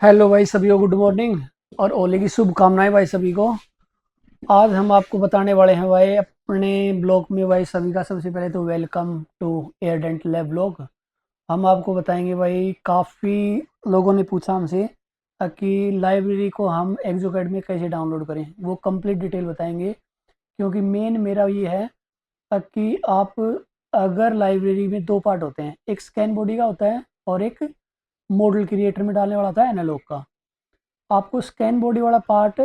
Hello भाई सभी को गुड मॉर्निंग और ओले की शुभकामनाएं भाई सभी को। आज हम आपको बताने वाले हैं भाई अपने ब्लॉग में भाई सभी का सबसे पहले तो वेलकम टू एयरडेंट लैब ब्लॉग। हम आपको बताएंगे भाई काफ़ी लोगों ने पूछा हमसे कि लाइब्रेरी को हम एक्जोकैड में कैसे डाउनलोड करें, वो कंप्लीट डिटेल बताएंगे। क्योंकि मेन मेरा ये है कि आप अगर लाइब्रेरी में दो पार्ट होते हैं, एक स्कैन बॉडी का होता है और एक मॉडल क्रिएटर में डालने वाला होता है एनालॉग का। आपको स्कैन बॉडी वाला पार्ट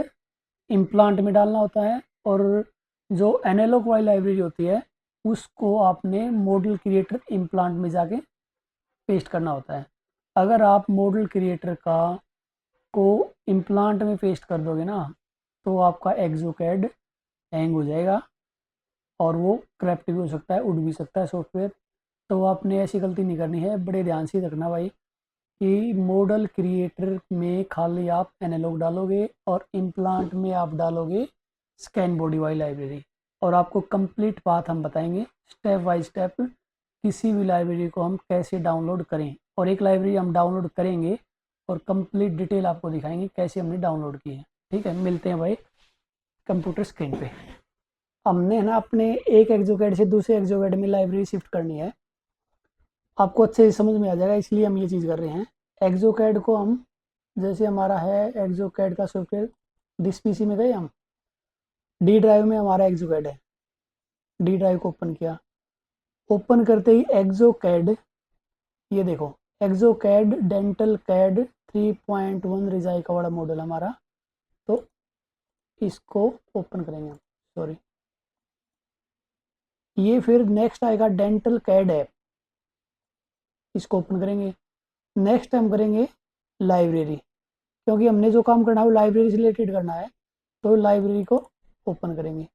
इम्प्लांट में डालना होता है और जो एनालॉग वाली लाइब्रेरी होती है उसको आपने मॉडल क्रिएटर इम्प्लांट में जाके पेस्ट करना होता है। अगर आप मॉडल क्रिएटर का को इम्प्लांट में पेस्ट कर दोगे ना तो आपका एक्सोकैड हैंग हो जाएगा और वो क्रैप्ट भी हो सकता है, उड़ भी सकता है सॉफ्टवेयर। तो आपने ऐसी गलती नहीं करनी है, बड़े ध्यान से रखना भाई कि मॉडल क्रिएटर में खाली आप एनालॉग डालोगे और इम्प्लांट में आप डालोगे स्कैन बॉडी वाली लाइब्रेरी। और आपको कंप्लीट बात हम बताएंगे स्टेप बाय स्टेप किसी भी लाइब्रेरी को हम कैसे डाउनलोड करें। और एक लाइब्रेरी हम डाउनलोड करेंगे और कंप्लीट डिटेल आपको दिखाएंगे कैसे हमने डाउनलोड की है। ठीक है, मिलते हैं भाई कंप्यूटर स्क्रीन पे। हमने है ना अपने एक एक्सोकैड से दूसरे एक्सोकैड में लाइब्रेरी शिफ्ट करनी है। आपको अच्छे से समझ में आ जाएगा, इसलिए हम ये चीज़ कर रहे हैं। एक्सोकैड को हम, जैसे हमारा है एक्सोकैड का सॉफ्टवेयर, दिस पीसी में गए हम, डी ड्राइव में हमारा एक्सोकैड है। डी ड्राइव को ओपन किया, ओपन करते ही एक्सोकैड, ये देखो एक्सोकैड डेंटल कैड 3.1 रिजाई का बड़ा मॉडल हमारा। तो इसको ओपन करेंगे हम, सॉरी, ये फिर नेक्स्ट आएगा डेंटल कैड ऐप, इसको ओपन करेंगे। नेक्स्ट हम करेंगे लाइब्रेरी, क्योंकि हमने जो काम करना है वो लाइब्रेरी से रिलेटेड करना है। तो लाइब्रेरी को ओपन करेंगे।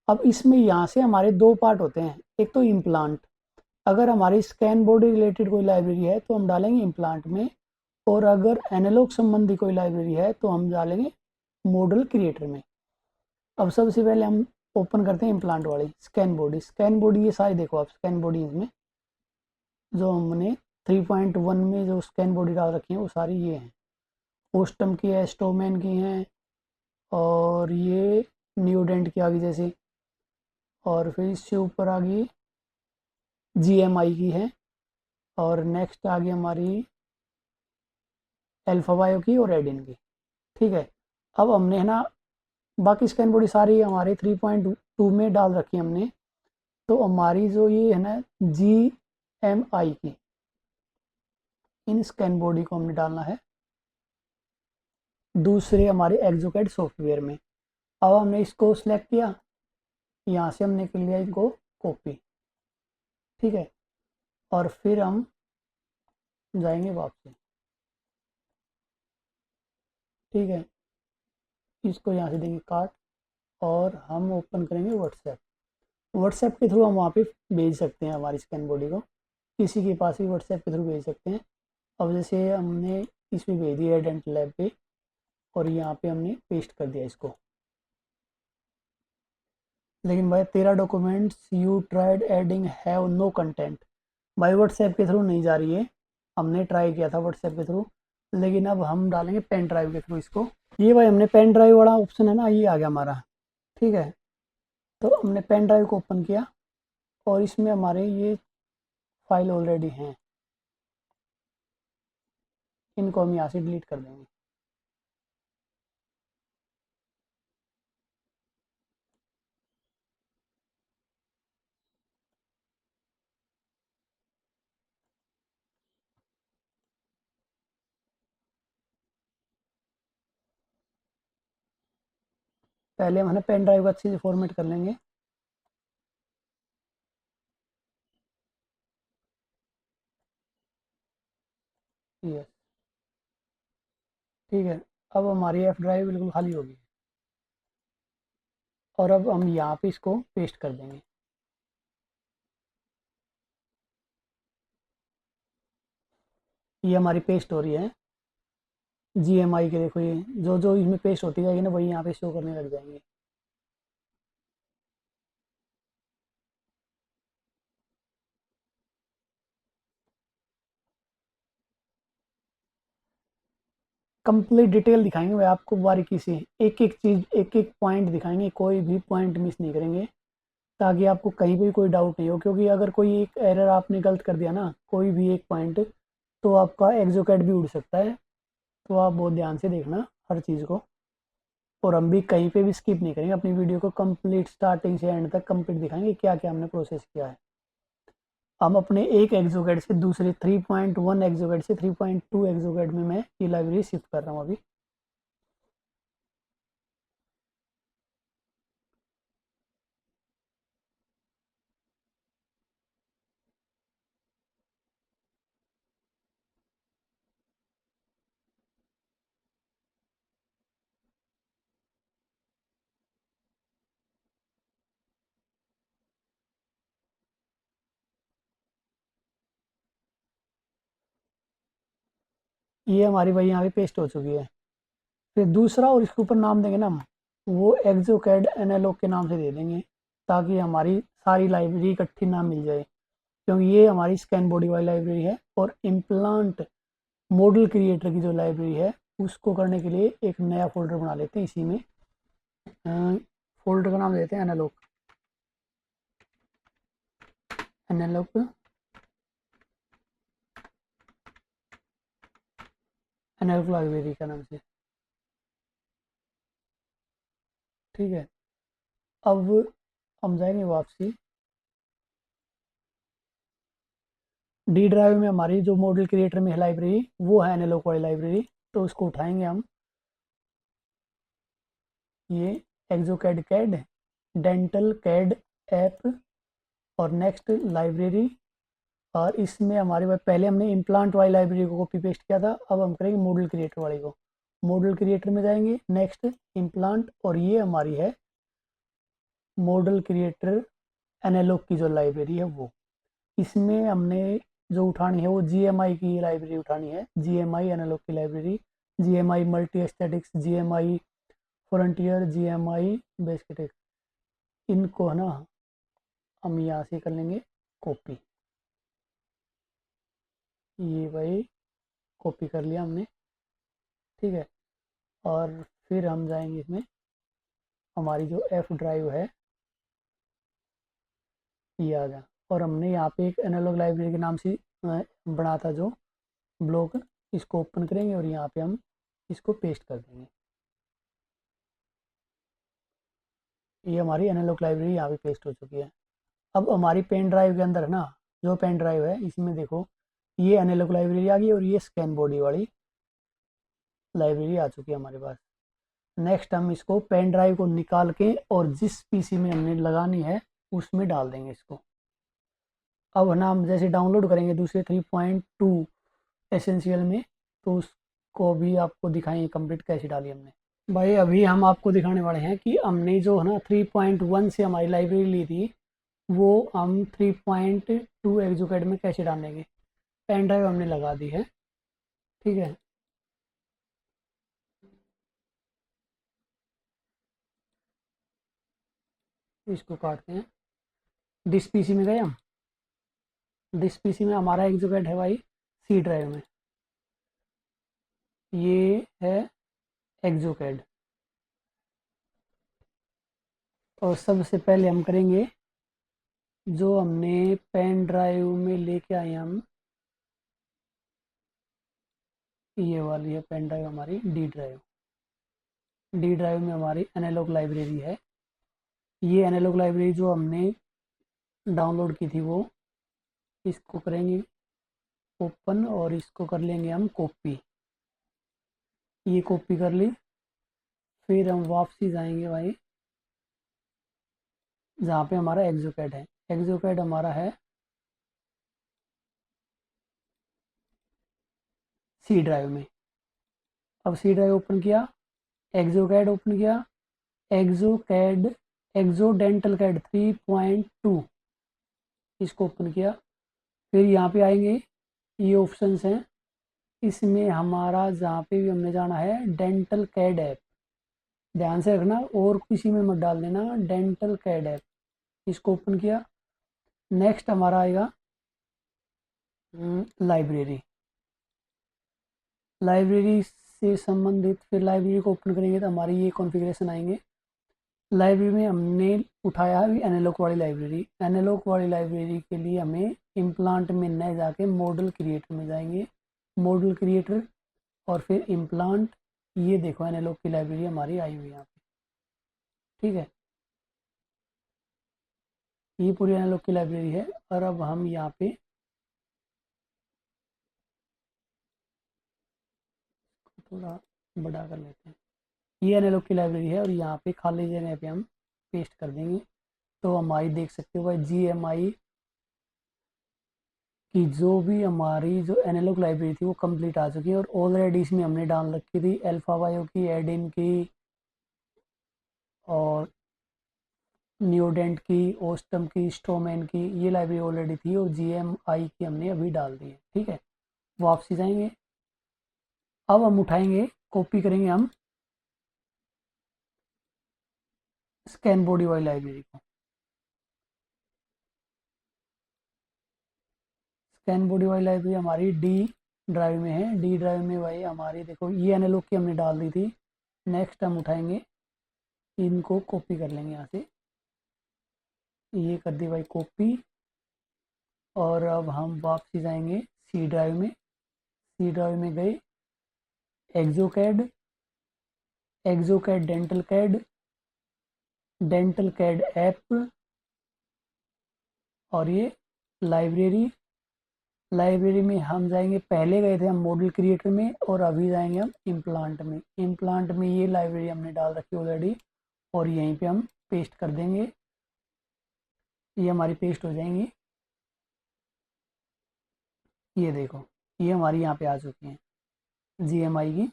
अब इसमें यहाँ से हमारे दो पार्ट होते हैं, एक तो इम्प्लांट। अगर हमारी स्कैन बोर्ड रिलेटेड कोई लाइब्रेरी है तो हम डालेंगे इम्प्लांट में, और अगर एनालॉग संबंधी कोई लाइब्रेरी है तो हम डालेंगे मॉडल क्रिएटर में। अब सबसे पहले हम ओपन करते हैं इम्प्लांट वाली स्कैन बॉडी। स्कैन बॉडी ये सारी देखो आप, स्कैन बॉडी में जो हमने 3.1 में जो स्कैन बॉडी डाल रखी है वो सारी ये हैं। ओस्टम की है, स्टोमैन की हैं, और ये न्यूडेंट की आ गई जैसे, और फिर इससे ऊपर आ गई जीएमआई की है, और नेक्स्ट आ गई हमारी अल्फाबायो की और एडिन की। ठीक है, अब हमने है ना बाकी स्कैन बॉडी सारी हमारे 3.2 में डाल रखी है हमने। तो हमारी जो ये है ना जी एम आई की, इन स्कैन बॉडी को हमने डालना है दूसरे हमारे एक्सोकैड सॉफ्टवेयर में। अब हमने इसको सिलेक्ट किया, यहाँ से हमने कर लिया इनको कॉपी। ठीक है, और फिर हम जाएंगे वापसी। ठीक है, इसको यहाँ से देंगे काट, और हम ओपन करेंगे व्हाट्सएप। व्हाट्सएप के थ्रू हम वहाँ पे भेज सकते हैं हमारी स्कैन बॉडी को, किसी के पास भी व्हाट्सएप के थ्रू भेज सकते हैं। अब जैसे हमने इसमें भेज दिया डेंट लैब पे, और यहाँ पे हमने पेस्ट कर दिया इसको। लेकिन भाई तेरा documents you tried adding have no content, भाई व्हाट्सएप के थ्रू नहीं जा रही है। हमने ट्राई किया था व्हाट्सएप के थ्रू, लेकिन अब हम डालेंगे पेन ड्राइव के थ्रू इसको। ये भाई हमने पेन ड्राइव वाला ऑप्शन है ना, ये आ गया हमारा। ठीक है, तो हमने पेन ड्राइव को ओपन किया और इसमें हमारे ये फाइल ऑलरेडी हैं, इनको हम यहाँ से डिलीट कर देंगे। पहले हम है ना पेन ड्राइव को अच्छे से फॉर्मेट कर लेंगे। ये ठीक है, अब हमारी एफ ड्राइव बिल्कुल खाली होगी, और अब हम यहाँ पे इसको पेस्ट कर देंगे। ये हमारी पेस्ट हो रही है जी एम आई के, देखो ये जो जो इसमें पेस्ट होती जाएगी ना वही यहाँ पे शो करने लग जाएंगे। कंप्लीट डिटेल दिखाएंगे भाई आपको, बारीकी से एक एक चीज़, एक एक पॉइंट दिखाएंगे, कोई भी पॉइंट मिस नहीं करेंगे, ताकि आपको कहीं भी कोई डाउट नहीं हो। क्योंकि अगर कोई एक एरर आपने गलत कर दिया ना, कोई भी एक पॉइंट, तो आपका एक्सोकैड भी उड़ सकता है। तो आप बहुत ध्यान से देखना हर चीज़ को, और हम भी कहीं पे भी स्किप नहीं करेंगे, अपनी वीडियो को कंप्लीट स्टार्टिंग से एंड तक कंप्लीट दिखाएंगे क्या क्या हमने प्रोसेस किया है। हम अपने एक एक्सोकैड से दूसरे 3.1 एक्सोकैड से 3.2 एक्सोकैड में मैं ये लाइब्रेरी शिफ्ट कर रहा हूँ अभी। ये हमारी भाई यहाँ पे पेस्ट हो चुकी है। फिर दूसरा, और इसके ऊपर नाम देंगे ना हम, वो एक्सोकैड एनालॉग के नाम से दे देंगे, ताकि हमारी सारी लाइब्रेरी इकट्ठी ना मिल जाए। क्योंकि ये हमारी स्कैन बॉडी वाली लाइब्रेरी है, और इम्प्लांट मॉडल क्रिएटर की जो लाइब्रेरी है, उसको करने के लिए एक नया फोल्डर बना लेते हैं। इसी में फोल्डर का नाम देते हैं एनालॉग, एनालॉग एनालॉग लाइब्रेरी का नाम से। ठीक है, अब हम जाएंगे वापसी। डी ड्राइव में हमारी जो मॉडल क्रिएटर में है लाइब्रेरी, वो है एनालॉग वाली लाइब्रेरी। तो उसको उठाएंगे हम, ये एक्सोकैड कैड, डेंटल कैड ऐप, और नेक्स्ट लाइब्रेरी। और इसमें हमारे पास पहले हमने इम्प्लांट वाली लाइब्रेरी को कॉपी पेस्ट किया था, अब हम करेंगे मॉडल क्रिएटर वाली को। मॉडल क्रिएटर में जाएंगे, नेक्स्ट इम्प्लांट, और ये हमारी है मॉडल क्रिएटर एनालॉग की जो लाइब्रेरी है वो। इसमें हमने जो उठानी है वो GMI की लाइब्रेरी उठानी है, GMI एनालॉग की library, GMI multi aesthetics, GMI frontier, GMI basic. इनको है ना हम यहाँ से कर लेंगे कॉपी। ये भाई कॉपी कर लिया हमने। ठीक है, और फिर हम जाएंगे इसमें, हमारी जो F ड्राइव है ये आ गया। और हमने यहाँ पे एक एनालॉग लाइब्रेरी के नाम से बना था जो ब्लॉक, इसको ओपन करेंगे और यहाँ पे हम इसको पेस्ट कर देंगे। ये हमारी एनालॉग लाइब्रेरी यहाँ पे पेस्ट हो चुकी है। अब हमारी पेन ड्राइव के अंदर ना, जो पेन ड्राइव है इसमें देखो, ये एनालॉग लाइब्रेरी आ गई, और ये स्कैन बॉडी वाली लाइब्रेरी आ चुकी है हमारे पास। नेक्स्ट हम इसको पेन ड्राइव को निकाल के, और जिस पीसी में हमने लगानी है उसमें डाल देंगे इसको। अब ना हम जैसे डाउनलोड करेंगे दूसरे 3.2 एसेंशियल में, तो उसको भी आपको दिखाएंगे कंप्लीट कैसे डाली हमने। भाई अभी हम आपको दिखाने वाले हैं कि हमने जो है ना 3.1 से हमारी लाइब्रेरी ली थी, वो हम 3.2 एक्सोकैड में कैसे डालेंगे। पेन ड्राइव हमने लगा दी है। ठीक है, इसको काटते हैं। डिस पीसी में गए हम, डिस पीसी में हमारा एक्सोकैड है भाई C ड्राइव में। ये है एक्सोकैड, और सबसे पहले हम करेंगे जो हमने पेन ड्राइव में लेके आए हम, ये वाली है पेन ड्राइव हमारी डी ड्राइव। डी ड्राइव में हमारी एनालॉग लाइब्रेरी है। ये एनालॉग लाइब्रेरी जो हमने डाउनलोड की थी वो, इसको करेंगे ओपन, और इसको कर लेंगे हम कॉपी। ये कॉपी कर ली। फिर हम वापसी जाएंगे भाई जहाँ पे हमारा एक्सोकैड है। एक्सोकैड हमारा है C ड्राइव में। अब C ड्राइव ओपन किया, एक्सोकैड ओपन किया, एक्सोकैड एक्सो डेंटल कैड 3.2, इसको ओपन किया। फिर यहाँ पे आएंगे, ये ऑप्शंस हैं, इसमें हमारा जहाँ पे भी हमने जाना है डेंटल कैड ऐप, ध्यान से रखना और किसी में मत डाल देना, डेंटल कैड ऐप, इसको ओपन किया। नेक्स्ट हमारा आएगा लाइब्रेरी। लाइब्रेरी से संबंधित फिर लाइब्रेरी को ओपन करेंगे तो हमारी ये कॉन्फ़िगरेशन आएंगे। लाइब्रेरी में हमने उठाया है एनालॉग वाली लाइब्रेरी। एनालॉग वाली लाइब्रेरी के लिए हमें इम्प्लांट में न जाके मॉडल क्रिएटर में जाएंगे, मॉडल क्रिएटर और फिर इम्प्लांट। ये देखो एनालॉग की लाइब्रेरी हमारी आई हुई है यहाँ पे, ठीक है, ये पूरी एनालॉग की लाइब्रेरी है। और अब हम यहाँ पे थोड़ा बड़ा कर लेते हैं, ये एनालॉग की लाइब्रेरी है और यहाँ पे खाली जगह पे हम पेस्ट कर देंगे। तो हमारी देख सकते हो भाई GMI कि जो भी हमारी जो एनालॉग लाइब्रेरी थी वो कंप्लीट आ चुकी है। और ऑलरेडी इसमें हमने डाल रखी थी अल्फा बायो की, एडिन की और न्यूडेंट की, ओस्टम की, स्टोमैन की, ये लाइब्रेरी ऑलरेडी थी और GMI की हमने अभी डाल दी है, ठीक है। वापसी जाएंगे, अब हम उठाएंगे, कॉपी करेंगे हम स्कैन बॉडी वाली लाइब्रेरी को। स्कैन बॉडी वाली लाइब्रेरी हमारी डी ड्राइव में है। डी ड्राइव में भाई हमारी देखो ये एनालॉग की हमने डाल दी थी। नेक्स्ट हम उठाएंगे, इनको कॉपी कर लेंगे यहाँ से, ये कर दी भाई कॉपी। और अब हम वापसी जाएंगे सी ड्राइव में। सी ड्राइव में गए, Exocad, Exocad dental CAD, dental CAD app और ये लाइब्रेरी। लाइब्रेरी में हम जाएंगे, पहले गए थे हम मॉडल क्रिएटर में और अभी जाएंगे हम इम्प्लांट में। इम्प्लांट में ये लाइब्रेरी हमने डाल रखी ऑलरेडी और यहीं पे हम पेस्ट कर देंगे, ये हमारी पेस्ट हो जाएंगी। ये देखो ये हमारी यहाँ पे आ चुकी हैं GMI की,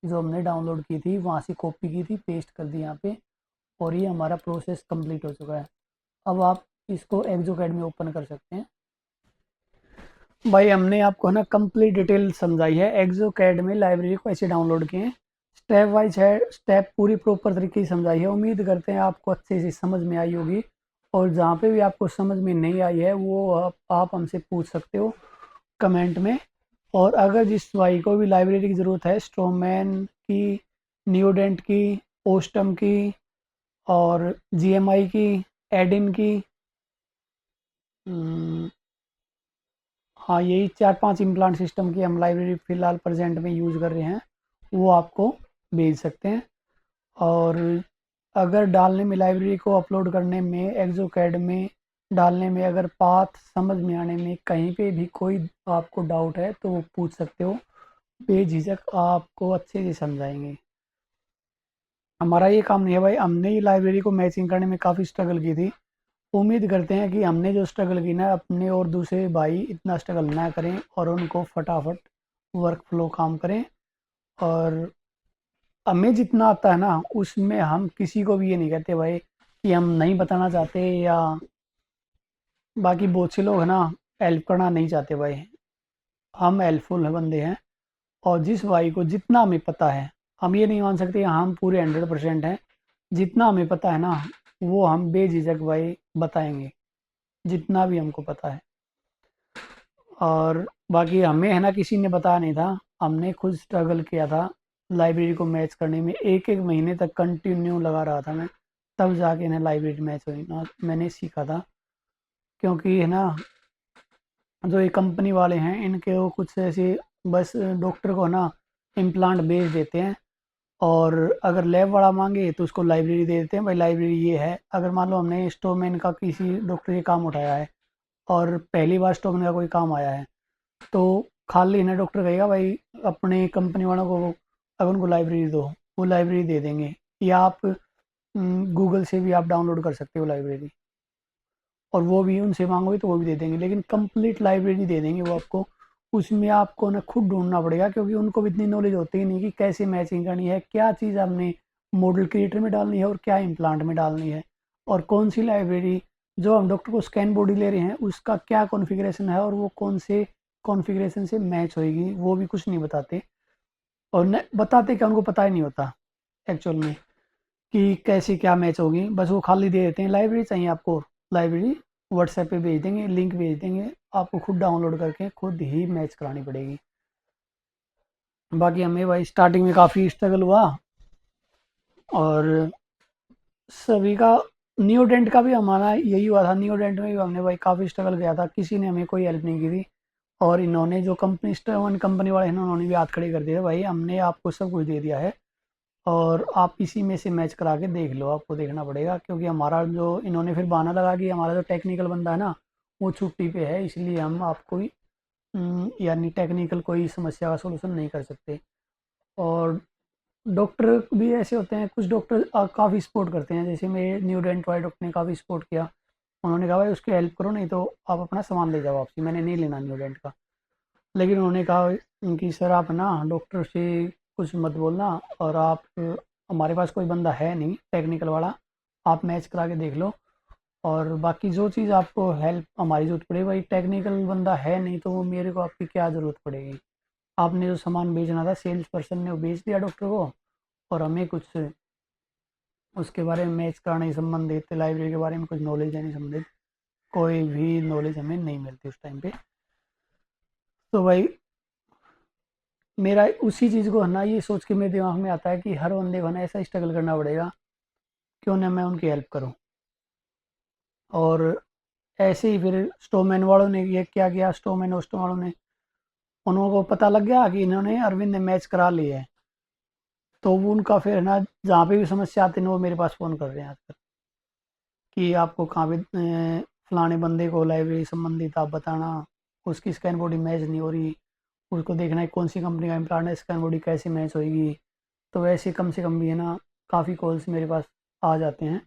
जो हमने डाउनलोड की थी वहाँ से कॉपी की थी, पेस्ट कर दी यहाँ पे और ये हमारा प्रोसेस कंप्लीट हो चुका है। अब आप इसको एक्सोकैड में ओपन कर सकते हैं। भाई हमने आपको है ना कंप्लीट डिटेल समझाई है, एक्सोकैड में लाइब्रेरी को ऐसे डाउनलोड किए हैं, स्टेप वाइज है, स्टेप पूरी प्रॉपर तरीके से समझाई है। उम्मीद करते हैं आपको अच्छे से समझ में आई होगी और जहाँ पे भी आपको समझ में नहीं आई है वो आप हमसे पूछ सकते हो कमेंट में। और अगर जिस भाई को भी लाइब्रेरी की ज़रूरत है, स्टोमैन की, न्यूडेंट की, ओस्टम की और GMI की, एडिन की, हाँ यही 4-5 इम्प्लांट सिस्टम की हम लाइब्रेरी फ़िलहाल प्रेजेंट में यूज़ कर रहे हैं, वो आपको भेज सकते हैं। और अगर डालने में, लाइब्रेरी को अपलोड करने में, एक्सोकैड में डालने में अगर पाथ समझ में आने में कहीं पे भी कोई आपको डाउट है तो वो पूछ सकते हो, बेझिझक आपको अच्छे से समझाएंगे। हमारा ये काम नहीं है भाई, हमने ही लाइब्रेरी को मैचिंग करने में काफ़ी स्ट्रगल की थी। उम्मीद करते हैं कि हमने जो स्ट्रगल की ना, अपने और दूसरे भाई इतना स्ट्रगल ना करें और उनको फटाफट वर्क फ्लो काम करें। और हमें जितना आता है ना उसमें हम किसी को भी ये नहीं कहते भाई कि हम नहीं बताना चाहते, या बाकी बहुत से लोग है ना हेल्प करना नहीं चाहते भाई, हम हेल्पफुल बंदे हैं। और जिस भाई को जितना हमें पता है, हम ये नहीं मान सकते हम पूरे 100% हैं, जितना हमें पता है ना वो हम बेझिझक भाई बताएंगे, जितना भी हमको पता है। और बाकी हमें है ना किसी ने बताया नहीं था, हमने खुद स्ट्रगल किया था लाइब्रेरी को मैच करने में। एक एक महीने तक कंटिन्यू लगा रहा था मैं, तब जाके ना लाइब्रेरी मैच हुई ना, मैंने सीखा था। क्योंकि है ना जो ये कंपनी वाले हैं इनके वो कुछ ऐसे बस डॉक्टर को ना इम्प्लांट भेज देते हैं और अगर लैब वाला मांगे तो उसको लाइब्रेरी दे देते हैं, भाई लाइब्रेरी ये है। अगर मान लो हमने स्टोमैन का किसी डॉक्टर के काम उठाया है और पहली बार स्टोमैन का कोई काम आया है तो खाली ना डॉक्टर कहेगा भाई अपने कंपनी वालों को, अगर उनको लाइब्रेरी दो वो लाइब्रेरी दे देंगे, या आप गूगल से भी आप डाउनलोड कर सकते हो लाइब्रेरी और वो भी उनसे मांगोगे तो वो भी दे देंगे, लेकिन कंप्लीट लाइब्रेरी दे देंगे वो आपको। उसमें आपको ना खुद ढूंढना पड़ेगा क्योंकि उनको भी इतनी नॉलेज होती ही नहीं कि कैसे मैचिंग करनी है, क्या चीज़ आपने मॉडल क्रिएटर में डालनी है और क्या इम्प्लांट में डालनी है, और कौन सी लाइब्रेरी जो हम डॉक्टर को स्कैन बॉडी ले रहे हैं उसका क्या कॉन्फ़िगरेशन है और वो कौन से कॉन्फ़िगरेशन से मैच होएगी, वो भी कुछ नहीं बताते। और न बताते क्या, उनको पता ही नहीं होता एक्चुअल में कि कैसे क्या मैच होगी, बस वो खाली दे देते हैं लाइब्रेरी चाहिए आपको, लाइब्रेरी व्हाट्सएप पे भेज देंगे, लिंक भेज देंगे, आपको खुद डाउनलोड करके खुद ही मैच करानी पड़ेगी। बाकी हमें भाई स्टार्टिंग में काफ़ी स्ट्रगल हुआ, और सभी का, न्यू डेंट का भी हमारा यही हुआ था। न्यू डेंट में भी हमने भाई काफ़ी स्ट्रगल किया था, किसी ने हमें कोई हेल्प नहीं की थी। और इन्होंने जो कंपनी स्टोन कंपनी वाले हैं उन्होंने भी हाथ खड़े कर दिए, भाई हमने आपको सब कुछ दे दिया है और आप इसी में से मैच करा के देख लो, आपको देखना पड़ेगा। क्योंकि हमारा जो, इन्होंने फिर बहाना लगा कि हमारा जो टेक्निकल बंदा है ना वो छुट्टी पे है, इसलिए हम आपको यानी टेक्निकल कोई समस्या का सोल्यूशन नहीं कर सकते। और डॉक्टर भी ऐसे होते हैं, कुछ डॉक्टर काफ़ी सपोर्ट करते हैं, जैसे मेरे न्यू डेंट वाले डॉक्टर ने काफ़ी सपोर्ट किया। उन्होंने कहा भाई उसकी हेल्प करो, नहीं तो आप अपना सामान ले जाओ वापसी, मैंने नहीं लेना न्यू डेंट का। लेकिन उन्होंने कहा कि सर आप ना डॉक्टर से कुछ मत बोलना, और आप, हमारे पास कोई बंदा है नहीं टेक्निकल वाला, आप मैच करा के देख लो। और बाकी जो चीज़ आपको हेल्प हमारी ज़रूरत पड़े, भाई टेक्निकल बंदा है नहीं तो वो मेरे को आपकी क्या ज़रूरत पड़ेगी। आपने जो सामान बेचना था सेल्स पर्सन ने वो बेच दिया डॉक्टर को, और हमें कुछ उसके बारे में मैच कराने से संबंधित, लाइब्रेरी के बारे में कुछ नॉलेज देने संबंधित कोई भी नॉलेज हमें नहीं मिलती उस टाइम पे। तो भाई मेरा उसी चीज़ को है ना, ये सोच के मेरे दिमाग में आता है कि हर बंदे को ना ऐसा स्ट्रगल करना पड़ेगा, क्यों ना मैं उनकी हेल्प करूं। और ऐसे ही फिर स्टोमैन वालों ने ये क्या किया, स्टोमैन और स्टोम वालों ने, उनको पता लग गया कि इन्होंने अरविंद ने मैच करा लिया है, तो वो उनका फिर है ना, जहाँ पे भी समस्या आती है ना वो मेरे पास फ़ोन कर रहे हैं आजकल कि आपको कहाँ पे फलाने बंदे को लाइब्रेरी संबंधित आप बताना, उसकी स्कैन बॉडी मैच नहीं हो रही, उसको देखना है कौन सी कंपनी का इम्प्लांट है, स्कैन बॉडी कैसे मैच होगी। तो वैसे कम से कम भी है ना काफ़ी कॉल्स मेरे पास आ जाते हैं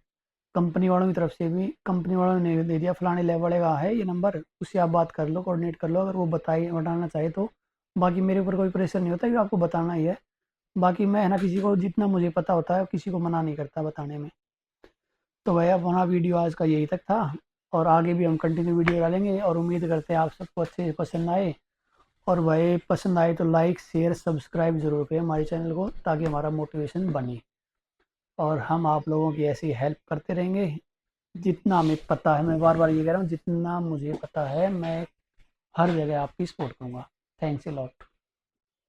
कंपनी वालों की तरफ से भी। कंपनी वालों ने दे दिया फलाने लेवल वाले का है ये नंबर, उससे आप बात कर लो, कोऑर्डिनेट कर लो अगर वो बताना चाहे तो। बाकी मेरे ऊपर कोई प्रेशर नहीं होता कि आपको बताना ही है। बाकी मैं है ना किसी को जितना मुझे पता होता है किसी को मना नहीं करता बताने में। तो भाई अब हमारा वीडियो आज का यही तक था, और आगे भी हम कंटिन्यू वीडियो डालेंगे, और उम्मीद करते हैं आप सबको अच्छे से पसंद आए। और भाई पसंद आए तो लाइक शेयर सब्सक्राइब जरूर करें हमारे चैनल को, ताकि हमारा मोटिवेशन बने, और हम आप लोगों की ऐसी हेल्प करते रहेंगे जितना हमें पता है। मैं बार बार ये कह रहा हूँ, जितना मुझे पता है मैं हर जगह आपकी सपोर्ट करूँगा। Thanks a lot.